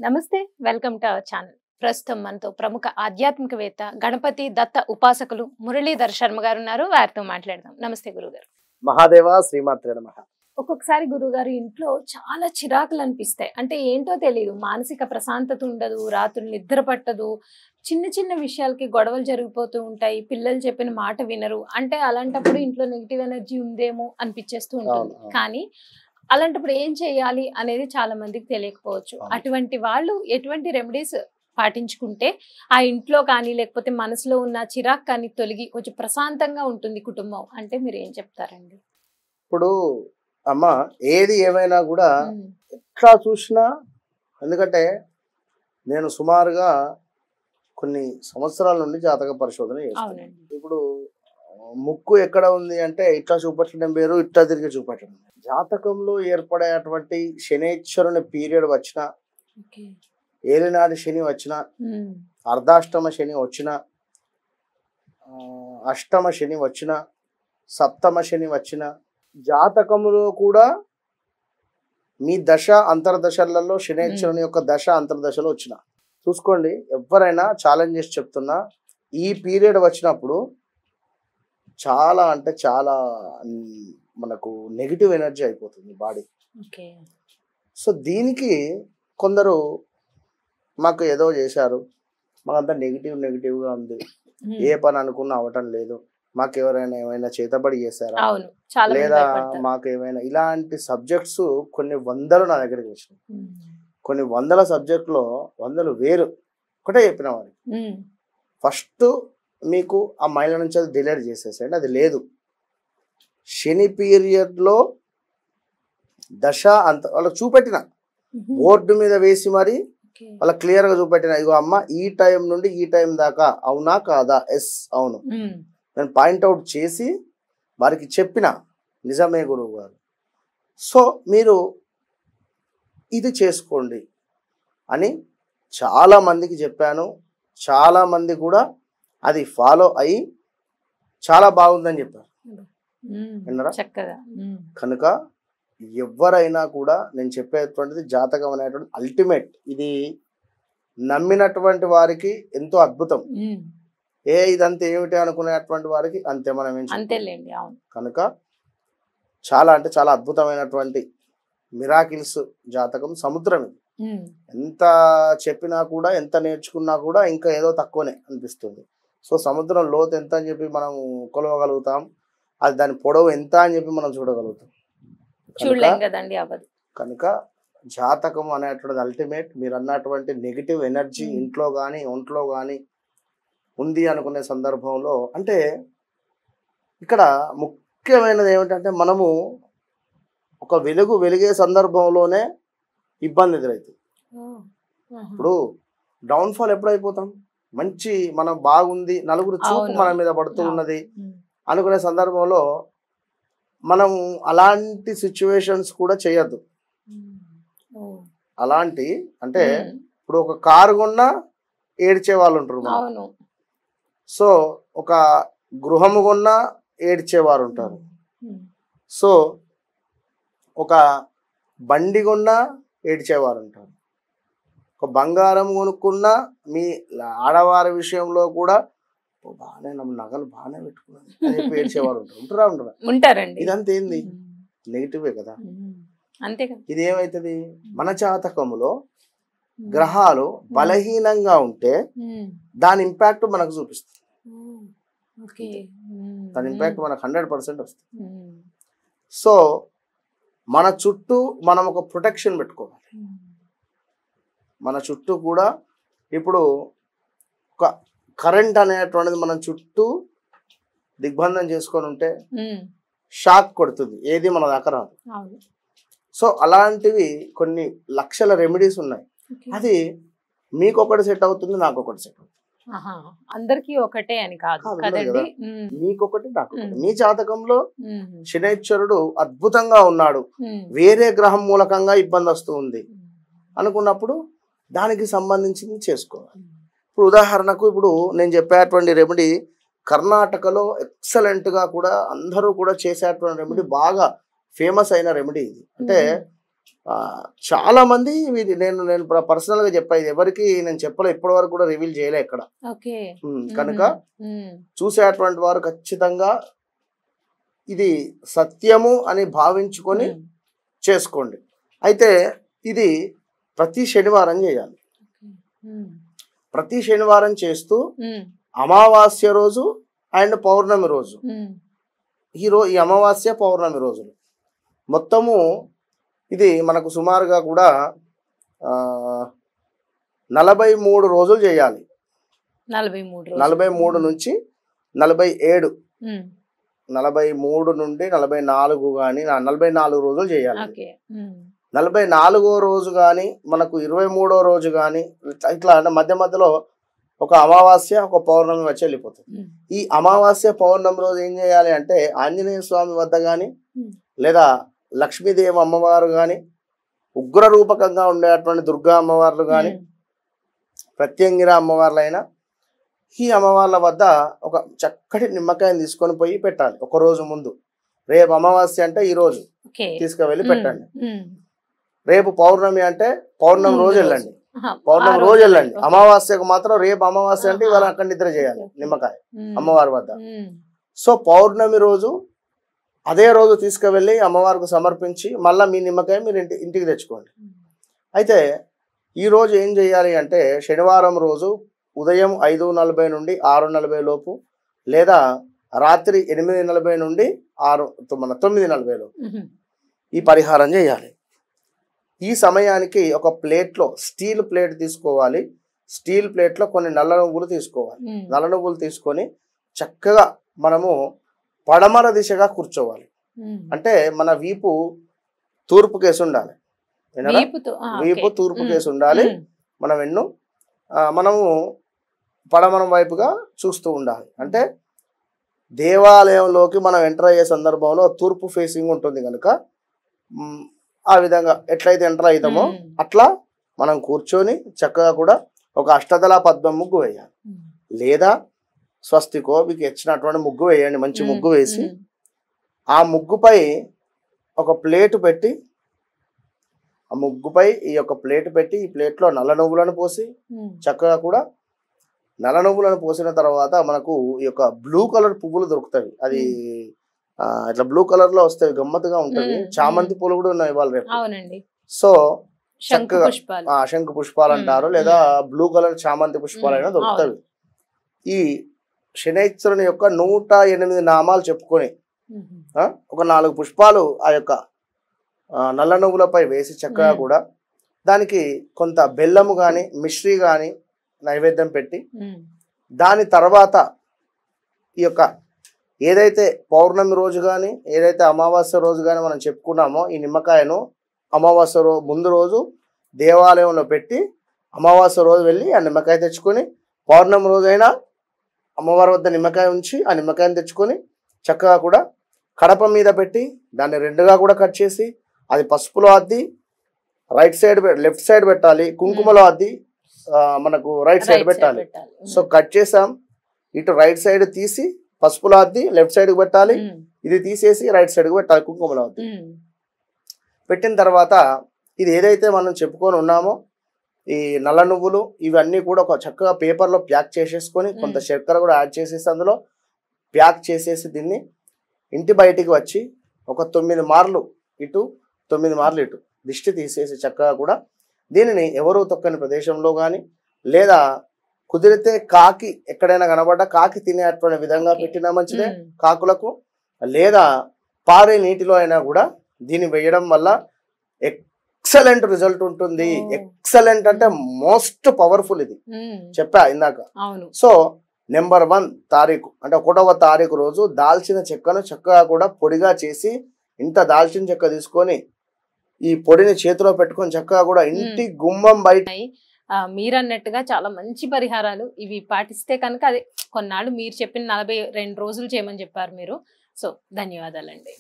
నమస్తే, welcome to our channel. ప్రస్తుతం మనతో ప్రముఖ ఆధ్యాత్మికవేత్త గణపతి దత్త ఉపాసకులు మురళీధర్ శర్మ గారు ఉన్నారు. వారితో మాట్లాడదాం. నమస్తే గురుగారు. మహాదేవ శ్రీమాత్రే నమః. ఒక్కొక్కసారి గురుగారు ఇంట్లో చాలా చిరాకులు అనిపిస్తాయి. అంటే ఏంటో తెలియదు, మానసిక ప్రశాంతత ఉండదు, రాత్రులు నిద్ర పట్టదు, చిన్న చిన్న విషయాలకి గొడవలు జరిగిపోతూ ఉంటాయి, పిల్లలు చెప్పిన మాట వినరు. అంటే అలాంటప్పుడు ఇంట్లో నెగిటివ్ ఎనర్జీ ఉందేమో అనిపించేస్తూ ఉంటుంది. కానీ అలాంటప్పుడు ఏం చేయాలి అనేది చాలా మందికి తెలియకపోవచ్చు. అటువంటి వాళ్ళు ఎటువంటి రెమెడీస్ పాటించుకుంటే ఆ ఇంట్లో కానీ లేకపోతే మనసులో ఉన్న చిరాకు కానీ తొలగి కొంచెం ప్రశాంతంగా ఉంటుంది కుటుంబం అంటే మీరు ఏం చెప్తారండి? ఇప్పుడు అమ్మ ఏది ఏమైనా కూడా ఎట్లా చూసినా, ఎందుకంటే నేను సుమారుగా కొన్ని సంవత్సరాల నుండి జాతక పరిశోధన చేస్తాను. ఇప్పుడు ముక్కు ఎక్కడ ఉంది అంటే ఇట్లా చూపట్టడం వేరు, ఇట్లా తిరిగి చూపట్టడం. జాతకంలో ఏర్పడేటువంటి శనేశ్వరుని పీరియడ్ వచ్చిన, ఏలినాటి శని వచ్చిన, అర్ధాష్టమ శని వచ్చిన, అష్టమ శని వచ్చిన, సప్తమ శని వచ్చిన, జాతకములో కూడా మీ దశ అంతర్దశలలో శనేశ్వరుని యొక్క దశ అంతర్దశలో వచ్చిన చూసుకోండి. ఎవరైనా ఛాలెంజ్ చేసి చెప్తున్నా, ఈ పీరియడ్ వచ్చినప్పుడు చాలా అంటే చాలా మనకు నెగిటివ్ ఎనర్జీ అయిపోతుంది బాడీ. సో దీనికి కొందరు మాకు ఏదో చేశారు, మాకంతా నెగిటివ్గా ఉంది, ఏ పని అనుకున్నా అవటం లేదు, మాకు ఎవరైనా ఏమైనా చేతబడి చేశారా, లేదా మాకు ఏమైనా ఇలాంటి సబ్జెక్ట్స్ కొన్ని వందలు నా దగ్గరికి వచ్చినాయి. కొన్ని వందల సబ్జెక్టులో వందలు వేరు ఒకటే చెప్పిన వారికి. ఫస్ట్ మీకు ఆ మైండ్ నుంచి అది డిలీట్ చేసేసేయండి, అది లేదు. శని పీరియడ్లో దశ అంత వాళ్ళకి చూపెట్టిన, బోర్డు మీద వేసి మరి వాళ్ళకి క్లియర్గా చూపెట్టిన, ఇగో అమ్మ ఈ టైం నుండి ఈ టైం దాకా అవునా కాదా, ఎస్ అవును, నేను పాయింట్అవుట్ చేసి వారికి చెప్పిన, నిజమే గురువు గారు, సో మీరు ఇది చేసుకోండి అని చాలా మందికి చెప్పాను. చాలా మంది కూడా అది ఫాలో అయ్యి చాలా బాగుందని చెప్పారు. విన్నారా? కనుక ఎవరైనా కూడా నేను చెప్పేటువంటిది జాతకం అనేటువంటి అల్టిమేట్, ఇది నమ్మినటువంటి వారికి ఎంతో అద్భుతం, ఇదంతా ఏమిటి అనుకునేటువంటి వారికి అంతే. మనం ఏం కనుక చాలా అంటే చాలా అద్భుతమైనటువంటి మిరాకిల్స్ జాతకం సముద్రం. ఇది ఎంత చెప్పినా కూడా, ఎంత నేర్చుకున్నా కూడా ఇంకా ఏదో తక్కువనే అనిపిస్తుంది. సో సముద్రం లోతు ఎంత అని చెప్పి మనం కొలవగలుగుతాం, అది దాని పొడవు ఎంత అని చెప్పి మనం చూడగలుగుతాం. కనుక జాతకం అనేటువంటిది అల్టిమేట్. మీరు అన్నటువంటి నెగిటివ్ ఎనర్జీ ఇంట్లో కానీ ఒంట్లో కానీ ఉంది అనుకునే సందర్భంలో, అంటే ఇక్కడ ముఖ్యమైనది ఏమిటంటే మనము ఒక వెలిగే సందర్భంలోనే ఇబ్బంది ఎదురవుతుంది. ఇప్పుడు డౌన్ఫాల్ ఎప్పుడైపోతాం, మంచి మనం బాగుంది, నలుగురు చూపు మన మీద పడుతూ ఉన్నది అనుకునే సందర్భంలో మనం అలాంటి సిచ్యువేషన్స్ కూడా చేయొద్దు. అలాంటి అంటే ఇప్పుడు ఒక కారు కొన్నా ఏడ్చే వాళ్ళు ఉంటారు, సో ఒక గృహము కొన్నా ఏడ్చేవారు ఉంటారు, సో ఒక బండి కొన్నా ఏడ్చేవారు ఉంటారు, ఒక బంగారం కొనుక్కున్నా మీ ఆడవారి విషయంలో కూడా బాగానే నగలు బాగానే పెట్టుకున్నాను అని చెప్పి ఏడ్చేవారు ఉంటారండి. ఇదంతా ఏంది, నెగిటివే కదా. ఇది ఏమైతుంది, మన జాతకములో గ్రహాలు బలహీనంగా ఉంటే దాని ఇంపాక్ట్ మనకు చూపిస్తుంది. దాని ఇంపాక్ట్ మనకు 100% వస్తుంది. సో మన చుట్టూ మనం ఒక ప్రొటెక్షన్ పెట్టుకోవాలి. మన చుట్టూ కూడా ఇప్పుడు ఒక కరెంట్ అనేటువంటిది మనం చుట్టూ దిగ్బంధం చేసుకొని ఉంటే షాక్ కొడుతుంది, ఏది మన దాకా రాదు. సో అలాంటివి కొన్ని లక్షల రెమెడీస్ ఉన్నాయి. అది మీకు ఒకటి సెట్ అవుతుంది, నాకు ఒకటి సెట్ అవుతుంది, అందరికి ఒకటే అని కాదు కదండి. మీకొకటి నాకొకటి. మీ జాతకంలో శనేశ్వరుడు అద్భుతంగా ఉన్నాడు, వేరే గ్రహం మూలకంగా ఇబ్బంది వస్తూ ఉంది అనుకున్నప్పుడు దానికి సంబంధించింది చేసుకోవాలి. ఇప్పుడు ఉదాహరణకు ఇప్పుడు నేను చెప్పేటువంటి రెమెడీ కర్ణాటకలో ఎక్సలెంట్గా కూడా అందరూ కూడా చేసేటువంటి రెమెడీ, బాగా ఫేమస్ అయిన రెమెడీ ఇది. అంటే చాలా మంది నేను నేను పర్సనల్ గా చెప్పా, ఇది ఎవరికి నేను చెప్పలే, ఇప్పటి వరకు కూడా రివీల్ చేయలే ఎక్కడ. కనుక చూసేటువంటి వారు ఖచ్చితంగా ఇది సత్యము అని భావించుకొని చేసుకోండి. అయితే ఇది ప్రతి శనివారం చేయాలి. ప్రతి శనివారం చేస్తూ అమావాస్య రోజు అండ్ పౌర్ణమి రోజు, ఈ అమావాస్య పౌర్ణమి రోజులు మొత్తము ఇది మనకు సుమారుగా కూడా 43 రోజులు చేయాలి. 43 నుంచి 47, 43 నుండి 44 కానీ 44 రోజులు చేయాలి. 44వ రోజు కానీ మనకు 23వ రోజు కానీ ఇట్లా అంటే మధ్య మధ్యలో ఒక అమావాస్య ఒక పౌర్ణమి వచ్చి వెళ్ళిపోతుంది. ఈ అమావాస్య పౌర్ణమి రోజు ఏం చేయాలి అంటే ఆంజనేయ స్వామి వద్ద కానీ లేదా లక్ష్మీదేవి అమ్మవారు కానీ, ఉగ్ర రూపకంగా ఉండేటువంటి దుర్గా అమ్మవార్లు కానీ, ప్రత్యంగిర అమ్మవార్లైనా ఈ అమ్మవార్ల వద్ద ఒక చక్కటి నిమ్మకాయని తీసుకొని పోయి పెట్టాలి ఒక రోజు ముందు. రేపు అమావాస్య అంటే ఈ రోజు తీసుకువెళ్ళి పెట్టండి. రేపు పౌర్ణమి అంటే పౌర్ణమి రోజు వెళ్ళండి, పౌర్ణమి రోజు వెళ్ళండి. అమావాస్యకు మాత్రం రేపు అమావాస్య అంటే ఇవాళ అక్కడ నిద్ర చేయాలి నిమ్మకాయ అమ్మవారి వద్ద. సో పౌర్ణమి రోజు అదే రోజు తీసుకువెళ్ళి అమ్మవారికి సమర్పించి మళ్ళీ మీ నిమ్మకాయ మీరు ఇంటికి తెచ్చుకోండి. అయితే ఈరోజు ఏం చేయాలి అంటే శనివారం రోజు ఉదయం 5:40 నుండి 6:40 లోపు లేదా రాత్రి 8:40 నుండి 9:40 లోపు ఈ పరిహారం చేయాలి. ఈ సమయానికి ఒక ప్లేట్లో స్టీల్ ప్లేట్ తీసుకోవాలి. స్టీల్ ప్లేట్లో కొన్ని నల్ల నువ్వులు తీసుకోవాలి. నల్ల నువ్వులు తీసుకొని చక్కగా మనము పడమర దిశగా కూర్చోవాలి. అంటే మన వీపు తూర్పు కేసు ఉండాలి. వీపు తూర్పు కేసు ఉండాలి. మన వెన్ను మనము పడమర వైపుగా చూస్తూ ఉండాలి. అంటే దేవాలయంలోకి మనం ఎంటర్ అయ్యే సందర్భంలో తూర్పు ఫేసింగ్ ఉంటుంది కనుక ఆ విధంగా ఎట్లయితే ఎంటర్ అవుతామో అట్లా మనం కూర్చొని చక్కగా కూడా ఒక అష్టదళ పద్మం ముగ్గు వేయాలి. లేదా స్వస్తికో మీకు ఇచ్చినటువంటి ముగ్గు వేయండి. మంచి ముగ్గు వేసి ఆ ముగ్గుపై ఒక ప్లేటు పెట్టి ఈ ప్లేట్లో నల్ల నువ్వులను పోసి చక్కగా కూడా నల్ల నువ్వులను పోసిన తర్వాత మనకు ఈ యొక్క బ్లూ కలర్ పువ్వులు దొరుకుతాయి. అది ఇట్లా బ్లూ కలర్ లో వస్తాయి, గమ్మత్తుగా ఉంటుంది. చామంతి పూలు కూడా ఉన్నాయి ఇవాళ రేపు. సో చక్కగా శంకు పుష్పాలు అంటారు, లేదా బ్లూ కలర్ చామంతి పుష్పాలైనా దొరుకుతాయి. ఈ శనైశ్వరుని యొక్క 108 నామాలు చెప్పుకొని ఒక 4 పుష్పాలు ఆ యొక్క నల్ల నువ్వులపై వేసి చక్కగా కూడా దానికి కొంత బెల్లము కానీ మిశ్రీ కానీ నైవేద్యం పెట్టి దాని తర్వాత ఈ యొక్క ఏదైతే పౌర్ణమి రోజు కానీ ఏదైతే అమావాస్య రోజు కానీ మనం చెప్పుకున్నామో ఈ నిమ్మకాయను అమావాస్య ముందు రోజు దేవాలయంలో పెట్టి అమావాస్య రోజు వెళ్ళి ఆ నిమ్మకాయ తెచ్చుకొని పౌర్ణమి రోజైనా అమ్మవారి వద్ద నిమ్మకాయ ఉంచి ఆ నిమ్మకాయని తెచ్చుకొని చక్కగా కూడా కడప మీద పెట్టి దాన్ని 2గా కూడా కట్ చేసి అది పసుపులో అద్ది లెఫ్ట్ సైడ్ పెట్టాలి, కుంకుమలో అద్ది మనకు రైట్ సైడ్ పెట్టాలి. సో కట్ చేసాం, ఇటు రైట్ సైడ్ తీసి పసుపులో అద్ది లెఫ్ట్ సైడ్కి పెట్టాలి, ఇది తీసేసి రైట్ సైడ్కి పెట్టాలి కుంకుమలో అద్ది. పెట్టిన తర్వాత ఇది ఏదైతే మనం చెప్పుకొని ఉన్నామో ఈ నల్ల నువ్వులు ఇవన్నీ కూడా ఒక చక్కగా పేపర్లో ప్యాక్ చేసేసుకొని కొంత చక్కెర కూడా యాడ్ చేసేసి అందులో ప్యాక్ చేసేసి దీన్ని ఇంటి బయటికి వచ్చి ఒక 9 మార్లు ఇటు 9 మార్లు ఇటు దిష్టి తీసేసి చక్కగా కూడా దీనిని ఎవరూ తొక్కని ప్రదేశంలో కానీ లేదా కుదిరితే కాకి ఎక్కడైనా కనబడ్డా కాకి తినేటువంటి విధంగా పెట్టినా మంచిదే కాకులకు, లేదా పారే నీటిలో అయినా కూడా దీన్ని వేయడం వల్ల ఎక్సలెంట్ రిజల్ట్ ఉంటుంది. ఎక్సలెంట్ అంటే మోస్ట్ పవర్ఫుల్ ఇది చెప్పా ఇందాక. సో నెంబర్ 1 తారీఖు అంటే 1వ తారీఖు రోజు దాల్చిన చెక్కను చక్కగా కూడా పొడిగా చేసి ఇంత దాల్చిన చెక్క తీసుకొని ఈ పొడిని చేతిలో పెట్టుకొని చక్కగా కూడా ఇంటి గుమ్మం బయట మీరన్నట్టుగా చాలా మంచి పరిహారాలు ఇవి పాటిస్తే కనుక అదే కొన్నాళ్ళు మీరు చెప్పిన 42 రోజులు చేయమని చెప్పారు మీరు. సో ధన్యవాదాలండి.